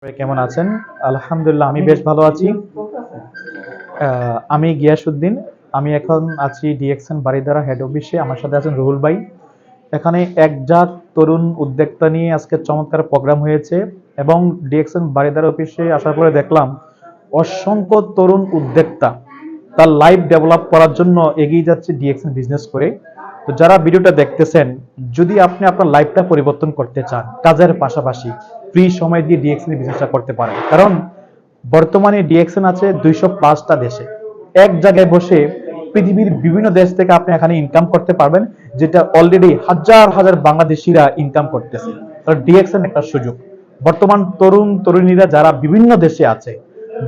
সবাই কেমন আছেন? আলহামদুলিল্লাহ আমি বেশ ভালো আছি। আমি গিয়াসউদ্দিন। আমি এখন আছি ডিএক্সএন বারিধারা হেড অফিসে। আমার সাথে আছেন রুহুল ভাই। এখানে একজাক তরুণ উদ্যোক্তা নিয়ে আজকে চমৎকার প্রোগ্রাম হয়েছে এবং ডিএক্সএন বারিধারা অফিসে আসার পরে দেখলাম অসংখ্য তরুণ উদ্যোক্তা তার লাইফ ডেভেলপ করার জন্য এগিয়ে যাচ্ছে ডিএক্সএন বিজনেস করে। তো যারা ভিডিওটা দেখতেছেন, যদি আপনি আপনার লাইফটা পরিবর্তন করতে চান কাজের পাশাপাশি ফ্রি সময় দিয়ে ডিএক্সএন বিজনেসটা করতে পারেন। কারণ বর্তমানে ডিএক্সএন আছে 205টা দেশে। এক জায়গায় বসে পৃথিবীর বিভিন্ন দেশ থেকে আপনি এখানে ইনকাম করতে পারবেন, যেটা অলরেডি হাজার হাজার বাংলাদেশিরা ইনকাম করতেছে। কারণ ডিএক্সএন একটা সুযোগ। বর্তমান তরুণ তরুণীরা যারা বিভিন্ন দেশে আছে,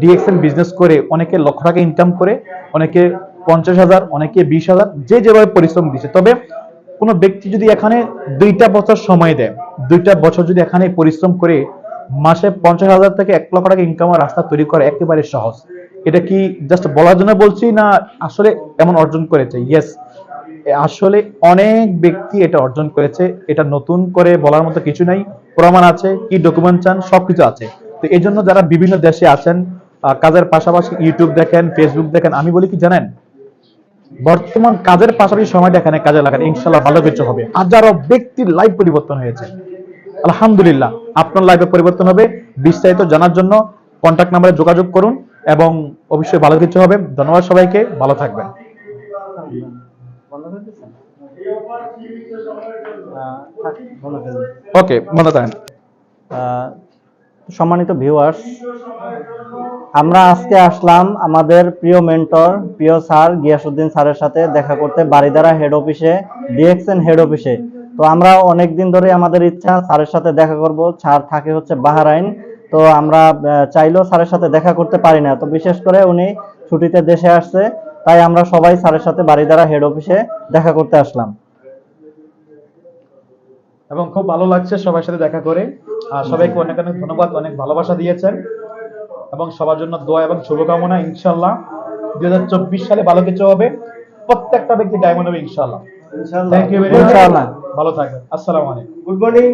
ডিএক্সএন বিজনেস করে অনেকে লক্ষ টাকা ইনকাম করে, অনেকে 50,000, অনেকে 20,000, যে যেভাবে পরিশ্রম দিচ্ছে। তবে কোনো ব্যক্তি যদি এখানে 2টা বছর সময় দেয়, 2টা বছর যদি এখানে পরিশ্রম করে মাসে 50,000 থেকে 1 লক্ষ টাকা ইনকামের রাস্তা তৈরি করা একেবারে সহজ। এটা কি জাস্ট বলার জন্য বলছি না আসলে এমন অর্জন করেছে? ইয়েস, আসলে অনেক ব্যক্তি এটা অর্জন করেছে। এটা নতুন করে বলার মতো কিছু নাই, প্রমাণ আছে, কি ডকুমেন্ট চান সবকিছু আছে। তো এই জন্য যারা বিভিন্ন দেশে আছেন, কাজের পাশাপাশি ইউটিউব দেখেন, ফেসবুক দেখেন, আমি বলি কি জানেন, বর্তমান কাজের পাশাপাশি সময়টা এখানে কাজে লাগান, ইনশাল্লাহ ভালো কিছু হবে। হাজারো ব্যক্তির লাইফ পরিবর্তন হয়েছে, আলহামদুলিল্লাহ আপনার লাইফে পরিবর্তন হবে। বিস্তারিত জানার জন্য কন্ট্যাক্ট নাম্বারে যোগাযোগ করুন এবং অবশ্যই ভালো কিছু হবে। ধন্যবাদ সবাইকে, ভালো থাকবেন। ওকে, ভালো থাকেন। সম্মানিত ভিউয়ার্স, আমরা আজকে আসলাম আমাদের প্রিয় মেন্টর, প্রিয় স্যার গিয়াসউদ্দিন স্যারের সাথে দেখা করতে বারিধারা হেড অফিসে, ডিএক্সএন হেড অফিসে। তো আমরা অনেকদিন ধরে আমাদের ইচ্ছা স্যারের সাথে দেখা করব। স্যার থাকে হচ্ছে বাহরাইন, তো আমরা চাইলেও স্যারের সাথে দেখা করতে পারি না। তো বিশেষ করে উনি ছুটিতে দেশে আসছে, তাই আমরা সবাই স্যারের সাথে বারিধারা হেড অফিসে দেখা করতে আসলাম এবং খুব ভালো লাগছে সবার সাথে দেখা করে। সবাইকে অনেক অনেক ধন্যবাদ, অনেক ভালোবাসা দিয়েছেন এবং সবার জন্য দোয়া এবং শুভকামনা। ইনশাল্লাহ 2024 সালে ভালো কিছু হবে, প্রত্যেকটা ব্যক্তি ডায়মন্ড হবে ইনশাল্লাহ। থ্যাংক ইউ ভেরি মাচ, ভালো থাকবেন। আসসালামু আলাইকুম। Good morning.